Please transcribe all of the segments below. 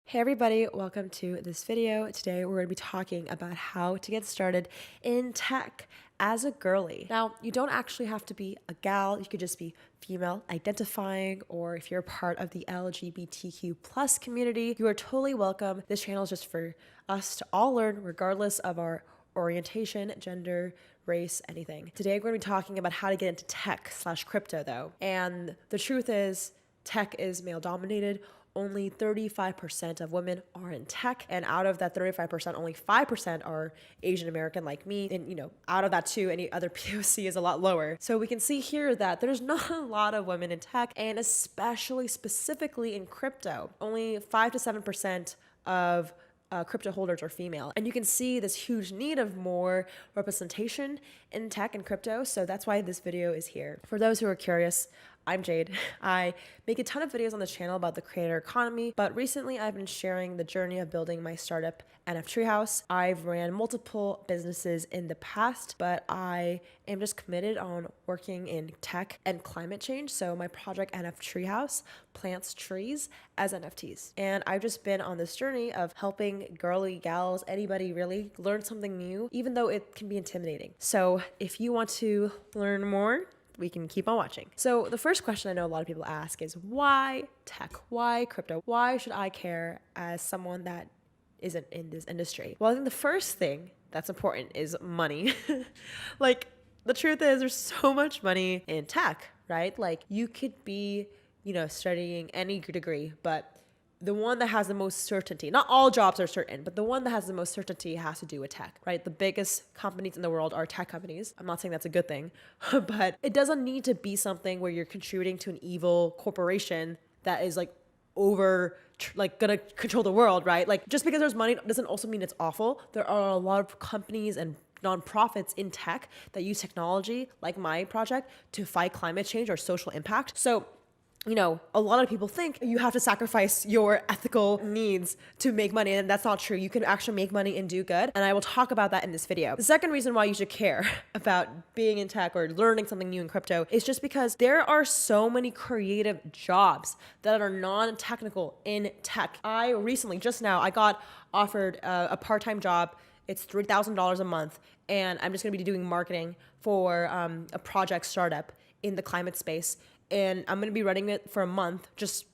Hey everybody, welcome to this video. Today we're going to be talking about how to get started in tech as a girly. Now, you don't actually have to be a gal, you could just be female identifying, or if you're a part of the LGBTQ plus community, you are totally welcome. This channel is just for us to all learn regardless of our orientation, gender, race, anything. Today we're going to be talking about how to get into tech/crypto though. And the truth is, tech is male dominated. Only 35% of women are in tech, and out of that 35%, only 5% are Asian American like me. And out of that too, any other POC is a lot lower. So we can see here that there's not a lot of women in tech, and especially specifically in crypto. Only 5 to 7% of crypto holders are female. And you can see this huge need of more representation in tech and crypto. So that's why this video is here. For those who are curious, I'm Jade. I make a ton of videos on this channel about the creator economy, but recently I've been sharing the journey of building my startup NF Treehouse. I've ran multiple businesses in the past, but I am just committed on working in tech and climate change. So my project NF Treehouse plants trees as NFTs. And I've just been on this journey of helping girly gals, anybody really, learn something new, even though it can be intimidating. So if you want to learn more, we can keep on watching. So the first question I know a lot of people ask is, why tech? Why crypto? Why should I care as someone that isn't in this industry? Well, I think the first thing that's important is money. Like, the truth is there's so much money in tech, right? Like, you could be, studying any degree, but the one that has the most certainty, not all jobs are certain, but the one that has the most certainty has to do with tech, right? The biggest companies in the world are tech companies. I'm not saying that's a good thing, but it doesn't need to be something where you're contributing to an evil corporation that is gonna control the world, right? Like, just because there's money doesn't also mean it's awful. There are a lot of companies and nonprofits in tech that use technology, like my project, to fight climate change or social impact. So a lot of people think you have to sacrifice your ethical needs to make money, and that's not true. You can actually make money and do good, and I will talk about that in this video. The second reason why you should care about being in tech or learning something new in crypto is just because there are so many creative jobs that are non-technical in tech. I recently, just now, I got offered a part-time job. It's $3,000 a month, and I'm just gonna be doing marketing for a project startup in the climate space. And I'm going to be running it for a month, just,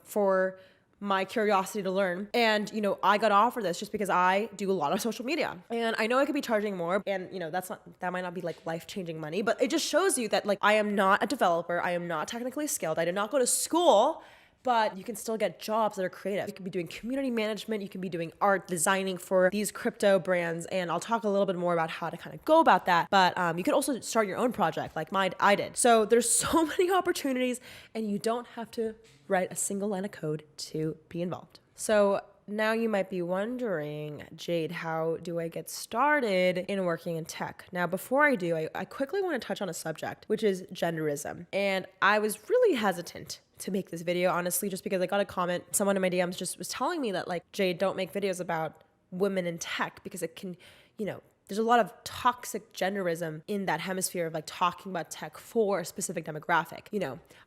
for my curiosity to learn. And, I got offered this just because I do a lot of social media. And I know I could be charging more, and, that might not be like life-changing money, but it just shows you that, like, I am not a developer. I am not technically skilled. I did not go to school, but you can still get jobs that are creative. You can be doing community management, you can be doing art, designing for these crypto brands, and I'll talk a little bit more about how to kind of go about that. But you can also start your own project like I did. So there's so many opportunities, and you don't have to write a single line of code to be involved. So now you might be wondering, Jade, how do I get started in working in tech? Now, before I do, I quickly want to touch on a subject, which is genderism. And I was really hesitant to make this video, honestly, just because I got a comment. Someone in my DMs just was telling me that, like, Jade, don't make videos about women in tech because it can, there's a lot of toxic genderism in that hemisphere of like talking about tech for a specific demographic.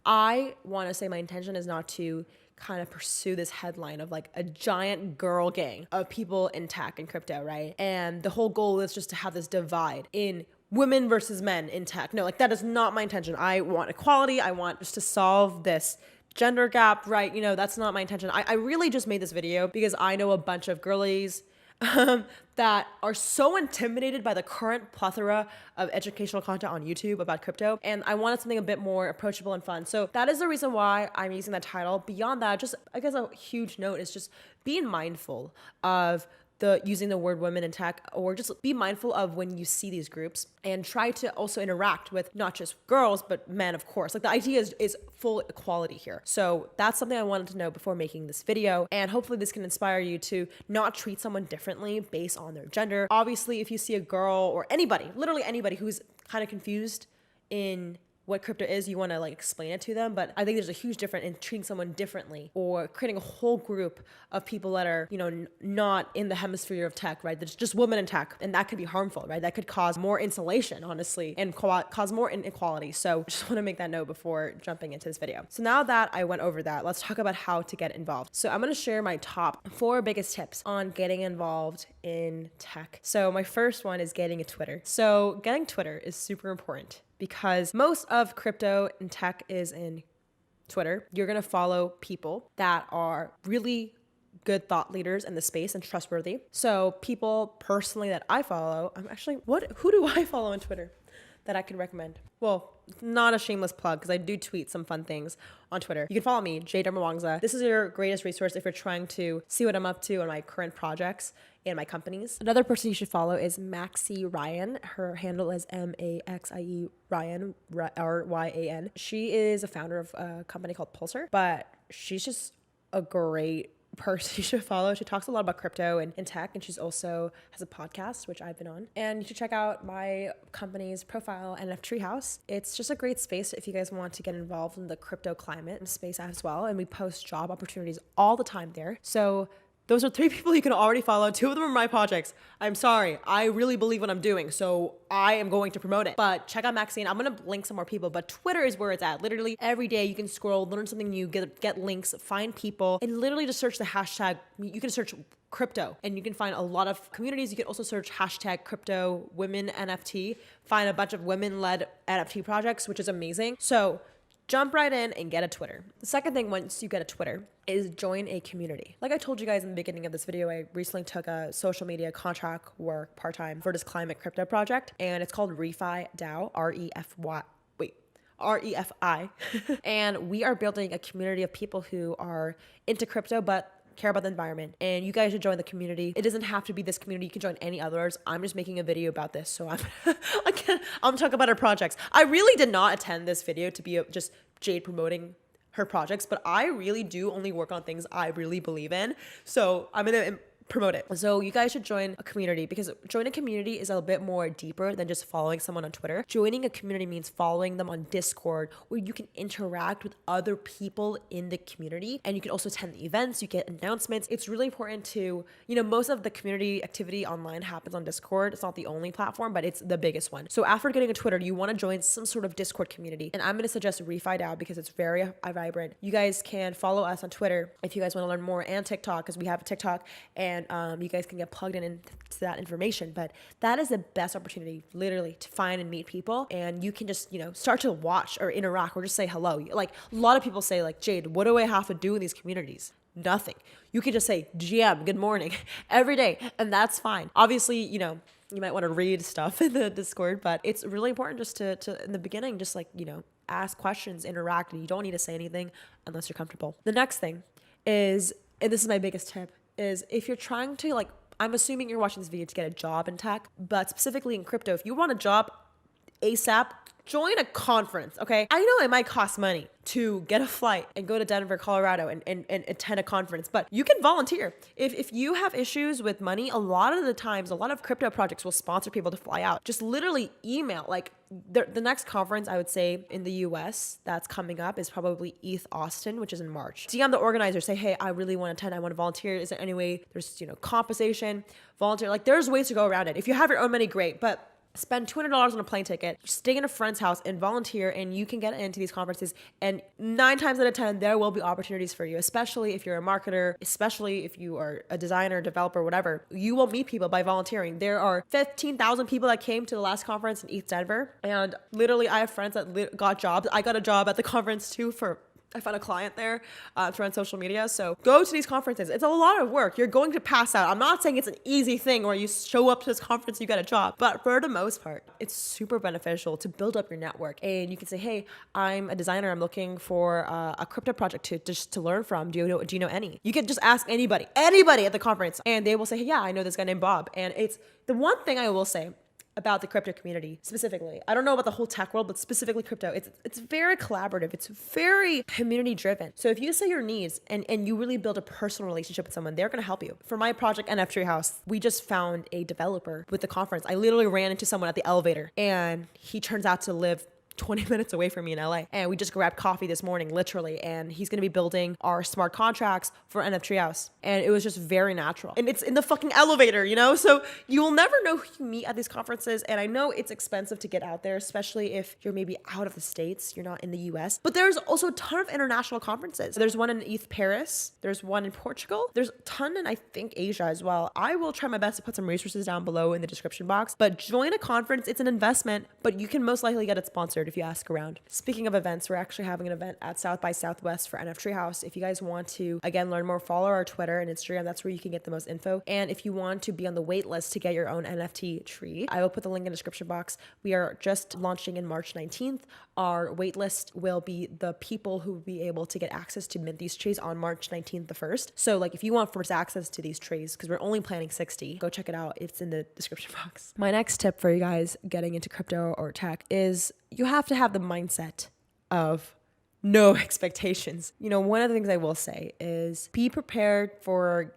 I want to say my intention is not to kind of pursue this headline of like a giant girl gang of people in tech and crypto, right? And the whole goal is just to have this divide in women versus men in tech. No, like, that is not my intention. I want equality. I want just to solve this gender gap, right? That's not my intention. I really just made this video because I know a bunch of girlies that are so intimidated by the current plethora of educational content on YouTube about crypto, and I wanted something a bit more approachable and fun. So that is the reason why I'm using that title. Beyond that, just, I guess, a huge note is just being mindful of using the word women in tech, or just be mindful of when you see these groups, and try to also interact with not just girls, but men, of course. Like, the idea is full equality here. So that's something I wanted to know before making this video. And hopefully this can inspire you to not treat someone differently based on their gender. Obviously, if you see a girl or anybody, literally anybody who's kind of confused in what crypto is, you want to like explain it to them. But I think there's a huge difference in treating someone differently or creating a whole group of people that are, not in the hemisphere of tech, right? There's just women in tech, and that could be harmful, right? That could cause more insulation, honestly, and cause more inequality. So just want to make that note before jumping into this video. So now that I went over that, let's talk about how to get involved. So I'm going to share my top 4 biggest tips on getting involved in tech. So my first one is getting a Twitter. So getting Twitter is super important because most of crypto and tech is in Twitter. You're going to follow people that are really good thought leaders in the space and trustworthy. So people personally that I follow, who do I follow on Twitter that I can recommend? Well, not a shameless plug because I do tweet some fun things on Twitter. You can follow me, Jade. This is your greatest resource if you're trying to see what I'm up to on my current projects and my companies. Another person you should follow is Maxie Ryan. Her handle is MAXIE Ryan, RYAN. She is a founder of a company called Pulsar, but she's just a great person you should follow. She talks a lot about crypto and tech, and she's also has a podcast, which I've been on. And you should check out my company's profile, NF Treehouse. It's just a great space if you guys want to get involved in the crypto climate and space as well. And we post job opportunities all the time there. So those are 3 people you can already follow. 2 of them are my projects. I'm sorry. I really believe what I'm doing, so I am going to promote it. But check out Maxine. I'm going to link some more people, but Twitter is where it's at. Literally every day you can scroll, learn something new, get links, find people, and literally just search the hashtag. You can search crypto and you can find a lot of communities. You can also search hashtag crypto women NFT, find a bunch of women-led NFT projects, which is amazing. So jump right in and get a Twitter. The second thing once you get a Twitter is join a community. Like I told you guys in the beginning of this video, I recently took a social media contract work part-time for this climate crypto project, and it's called Refi DAO, REFI. And we are building a community of people who are into crypto, but care about the environment, and you guys should join the community. It doesn't have to be this community. You can join any others. I'm just making a video about this, so I'm talking about our projects. I really did not attend this video to be just Jade promoting her projects, but I really do only work on things I really believe in, so I'm gonna promote it. So you guys should join a community, because joining a community is a bit more deeper than just following someone on Twitter. Joining a community means following them on Discord, where you can interact with other people in the community, and you can also attend the events, you get announcements. It's really important to, most of the community activity online happens on Discord. It's not the only platform, but it's the biggest one. So after getting a Twitter, you want to join some sort of Discord community, and I'm going to suggest Refi DAO because it's very vibrant. You guys can follow us on Twitter if you guys want to learn more, and TikTok, because we have a TikTok, and you guys can get plugged into that information. But that is the best opportunity, literally, to find and meet people, and you can just start to watch or interact or just say hello. Like a lot of people say, like, Jade, what do I have to do in these communities? Nothing. You can just say GM, good morning, every day, and that's fine. Obviously, you might want to read stuff in the Discord, but it's really important just to in the beginning, just ask questions, interact, and you don't need to say anything unless you're comfortable. The next thing is, and this is my biggest tip, is if you're trying to, I'm assuming you're watching this video to get a job in tech, but specifically in crypto, if you want a job ASAP, join a conference, okay? I know it might cost money to get a flight and go to Denver, Colorado and attend a conference, but you can volunteer. If you have issues with money, a lot of the times, a lot of crypto projects will sponsor people to fly out. Just literally email, the next conference I would say in the US that's coming up is probably ETH Austin, which is in March. DM the organizer, say, hey, I really want to attend, I want to volunteer. Is there any way there's, compensation, volunteer? There's ways to go around it. If you have your own money, great, but spend $200 on a plane ticket, stay in a friend's house and volunteer, and you can get into these conferences. And 9 times out of 10, there will be opportunities for you, especially if you're a marketer, especially if you are a designer, developer, whatever. You will meet people by volunteering. There are 15,000 people that came to the last conference in ETH Denver. And literally, I have friends that got jobs. I got a job at the conference too I found a client there to run social media. So go to these conferences. It's a lot of work. You're going to pass out. I'm not saying it's an easy thing where you show up to this conference, you get a job. But for the most part, it's super beneficial to build up your network. And you can say, hey, I'm a designer. I'm looking for a crypto project to learn from. Do you know any? You can just ask anybody at the conference. And they will say, hey, yeah, I know this guy named Bob. And it's the one thing I will say about the crypto community specifically. I don't know about the whole tech world, but specifically crypto. It's very collaborative. It's very community driven. So if you say your needs and you really build a personal relationship with someone, they're going to help you. For my project, NF Treehouse, we just found a developer with the conference. I literally ran into someone at the elevator, and he turns out to live 20 minutes away from me in LA. And we just grabbed coffee this morning, literally. And he's going to be building our smart contracts for NF Treehouse. And it was just very natural. And it's in the fucking elevator, you know? So you will never know who you meet at these conferences. And I know it's expensive to get out there, especially if you're maybe out of the States, you're not in the US. But there's also a ton of international conferences. There's one in Paris. There's one in Portugal. There's a ton in, I think, Asia as well. I will try my best to put some resources down below in the description box. But join a conference. It's an investment, but you can most likely get it sponsored if you ask around. Speaking of events, we're actually having an event at South by Southwest for NF Treehouse. If you guys want to, again, learn more, follow our Twitter and Instagram. That's where you can get the most info. And if you want to be on the wait list to get your own NFT tree, I will put the link in the description box. We are just launching in March 19th. Our wait list will be the people who will be able to get access to mint these trees on March 19th, the 1st. So like if you want first access to these trees, because we're only planning 60, go check it out. It's in the description box. My next tip for you guys getting into crypto or tech is you have to have the mindset of no expectations. You know, one of the things I will say is be prepared for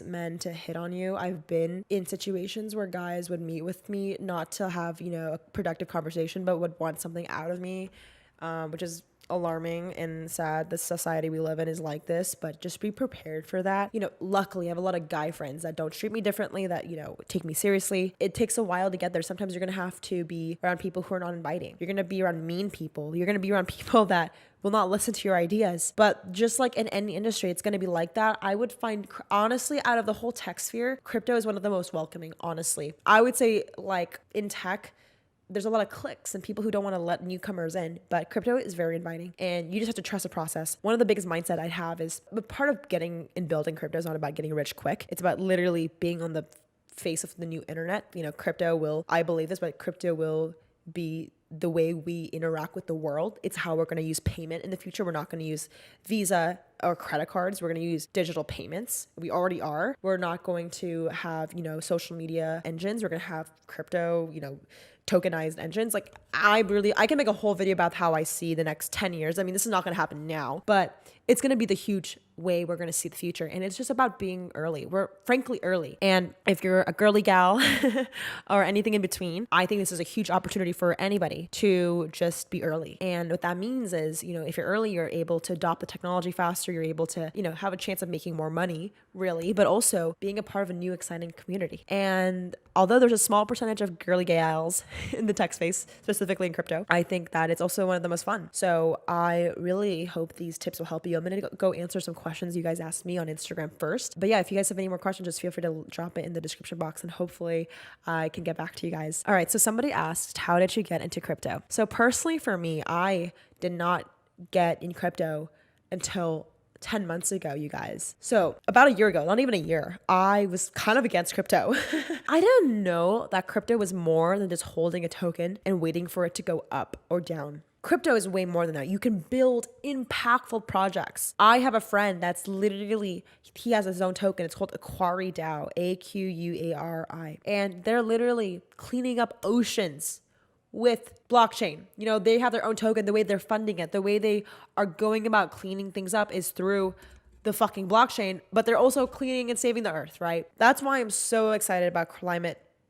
men to hit on you. I've been in situations where guys would meet with me not to have, you know, a productive conversation, but would want something out of me, which is alarming and sad. The society we live in is like this, but just be prepared for that. You know, luckily I have a lot of guy friends that don't treat me differently, that, you know, take me seriously. It takes a while to get there. Sometimes you're going to have to be around people who are not inviting. You're going to be around mean people. You're going to be around people that will not listen to your ideas. But just like in any industry, it's going to be like that. I would find, honestly, out of the whole tech sphere, crypto is one of the most welcoming, honestly. I would say, like, in tech, there's a lot of cliques and people who don't want to let newcomers in, but crypto is very inviting and you just have to trust the process. One of the biggest mindset I have is, but part of getting and building crypto is not about getting rich quick. It's about literally being on the face of the new internet. You know, crypto will, I believe this, but crypto will be the way we interact with the world. It's how we're going to use payment in the future. We're not going to use Visa or credit cards. We're going to use digital payments. We already are. We're not going to have, you know, social media engines. We're going to have crypto, you know, tokenized engines. Like I can make a whole video about how I see the next 10 years. I mean, this is not going to happen now, but it's going to be the huge way we're going to see the future. And it's just about being early. We're frankly early. And if you're a girly gal or anything in between, I think this is a huge opportunity for anybody to just be early. And what that means is, you know, if you're early, you're able to adopt the technology faster. You're able to, you know, have a chance of making more money, really, but also being a part of a new exciting community. And although there's a small percentage of girly gals in the tech space, specifically in crypto, I think that it's also one of the most fun. So I really hope these tips will help you. I'm going to go answer some questions you guys asked me on Instagram first. But yeah, if you guys have any more questions, just feel free to drop it in the description box and hopefully I can get back to you guys. All right. So somebody asked, how did you get into crypto? So personally for me, I did not get in crypto until 10 months ago, you guys. So about a year ago, not even a year, I was kind of against crypto. I didn't know that crypto was more than just holding a token and waiting for it to go up or down. Crypto is way more than that. You can build impactful projects. I have a friend that's literally, he has his own token. It's called Aquari DAO, AQUARI. And they're literally cleaning up oceans with blockchain. You know, they have their own token. The way they're funding it, the way they are going about cleaning things up is through the fucking blockchain, but they're also cleaning and saving the earth, right? That's why I'm so excited about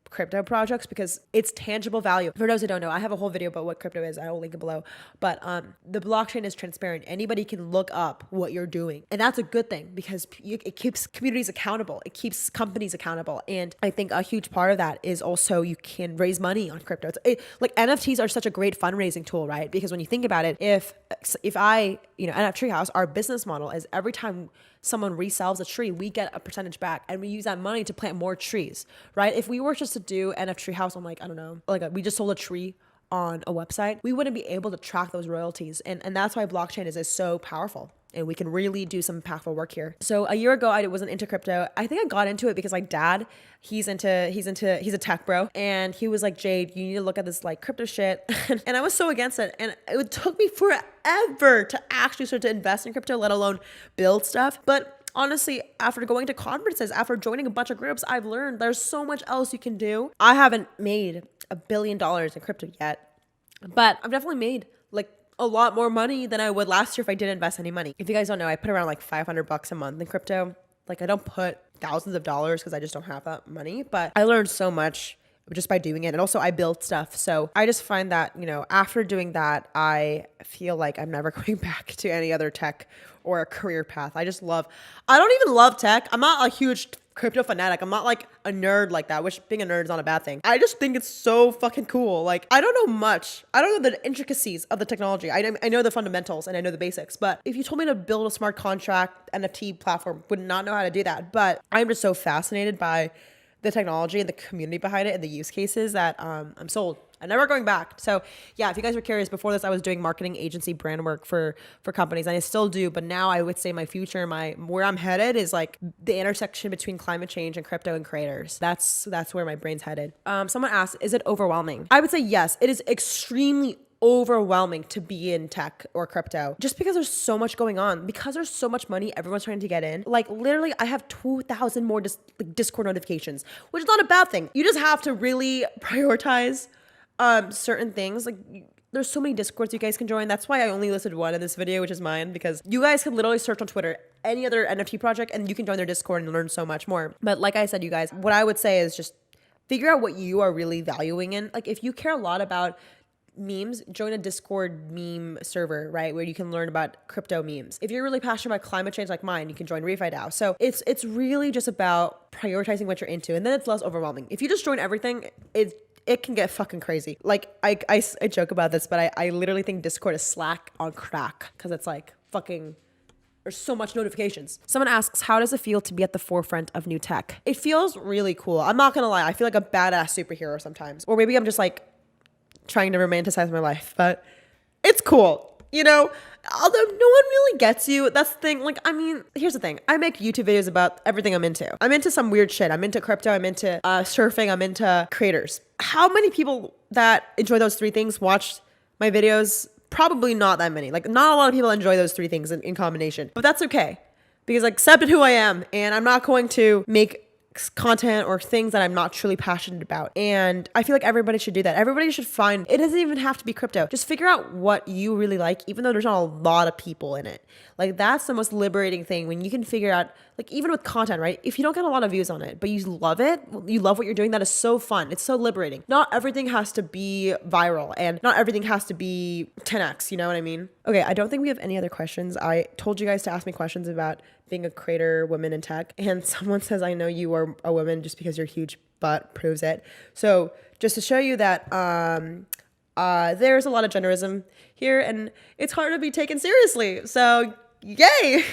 crypto projects, because it's tangible value. For those who don't know, I have a whole video about what crypto is. I will link it below. But the blockchain is transparent. Anybody can look up what you're doing. And that's a good thing because it keeps communities accountable. It keeps companies accountable. And I think a huge part of that is also you can raise money on crypto. Like NFTs are such a great fundraising tool, right? Because when you think about it, if I, you know, NF Treehouse, our business model is every time someone resells a tree, we get a percentage back and we use that money to plant more trees, right? If we were just to do NF Treehouse on like, I don't know, like we just sold a tree on a website, we wouldn't be able to track those royalties. And that's why blockchain is so powerful. And we can really do some impactful work here. So a year ago, I wasn't into crypto. I think I got into it because my dad, he's a tech bro. And he was like, Jade, you need to look at this like crypto shit. And I was so against it. And it took me forever to actually start to invest in crypto, let alone build stuff. But honestly, after going to conferences, after joining a bunch of groups, I've learned there's so much else you can do. I haven't made $1 billion in crypto yet, but I've definitely made like a lot more money than I would last year if I didn't invest any money. If you guys don't know, I put around like $500 a month in crypto. Like I don't put thousands of dollars because I just don't have that money, but I learned so much just by doing it. And also I build stuff. So I just find that, you know, after doing that, I feel like I'm never going back to any other tech or a career path. I don't even love tech. I'm not a huge crypto fanatic. I'm not like a nerd like that, which being a nerd is not a bad thing. I just think it's so fucking cool. Like, I don't know much. I don't know the intricacies of the technology. I know the fundamentals and I know the basics, but if you told me to build a smart contract NFT platform, would not know how to do that. But I'm just so fascinated by the technology and the community behind it and the use cases that I'm sold. I'm never going back. So yeah, if you guys were curious, before this, I was doing marketing agency brand work for companies, and I still do. But now I would say my future, where I'm headed is like the intersection between climate change and crypto and creators. That's where my brain's headed. Someone asked, is it overwhelming? I would say yes. It is extremely overwhelming to be in tech or crypto, just because there's so much going on, because there's so much money everyone's trying to get in. Like literally I have 2,000 more Discord notifications, which is not a bad thing. You just have to really prioritize certain things. Like there's so many Discords you guys can join. That's why I only listed one in this video, which is mine, because you guys can literally search on Twitter any other NFT project and you can join their Discord and learn so much more. But like I said, you guys, what I would say is just figure out what you are really valuing in. Like if you care a lot about memes, join a Discord meme server, right? Where you can learn about crypto memes. If you're really passionate about climate change like mine, you can join ReFi DAO. So it's really just about prioritizing what you're into, and then it's less overwhelming. If you just join everything, it can get fucking crazy. Like I joke about this, but I literally think Discord is Slack on crack, because it's like fucking, there's so much notifications. Someone asks, how does it feel to be at the forefront of new tech? It feels really cool. I'm not gonna lie. I feel like a badass superhero sometimes. Or maybe I'm just like trying to romanticize my life, but it's cool, you know? Although no one really gets you. That's the thing. Like, I mean, here's the thing. I make YouTube videos about everything I'm into. I'm into some weird shit. I'm into crypto. I'm into surfing. I'm into creators. How many people that enjoy those three things watch my videos? Probably not that many. Like, not a lot of people enjoy those three things in combination. But that's okay, because I accepted who I am, and I'm not going to make content or things that I'm not truly passionate about. And I feel like everybody should do that. Everybody should find, it doesn't even have to be crypto. Just figure out what you really like, even though there's not a lot of people in it. Like that's the most liberating thing, when you can figure out, like even with content, right? If you don't get a lot of views on it, but you love it, you love what you're doing, that is so fun. It's so liberating. Not everything has to be viral, and not everything has to be 10x, you know what I mean? Okay, I don't think we have any other questions. I told you guys to ask me questions about being a creator, woman in tech, and someone says, I know you are a woman just because your huge butt proves it. So just to show you that there's a lot of genderism here, and it's hard to be taken seriously. So yay.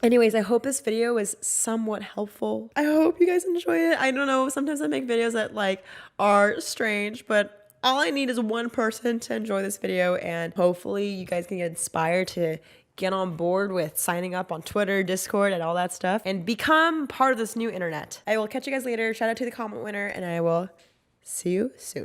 Anyways, I hope this video was somewhat helpful. I hope you guys enjoy it. I don't know, sometimes I make videos that like are strange, but all I need is one person to enjoy this video, and hopefully you guys can get inspired to get on board with signing up on Twitter, Discord, and all that stuff, and become part of this new internet. I will catch you guys later. Shout out to the comment winner, and I will see you soon.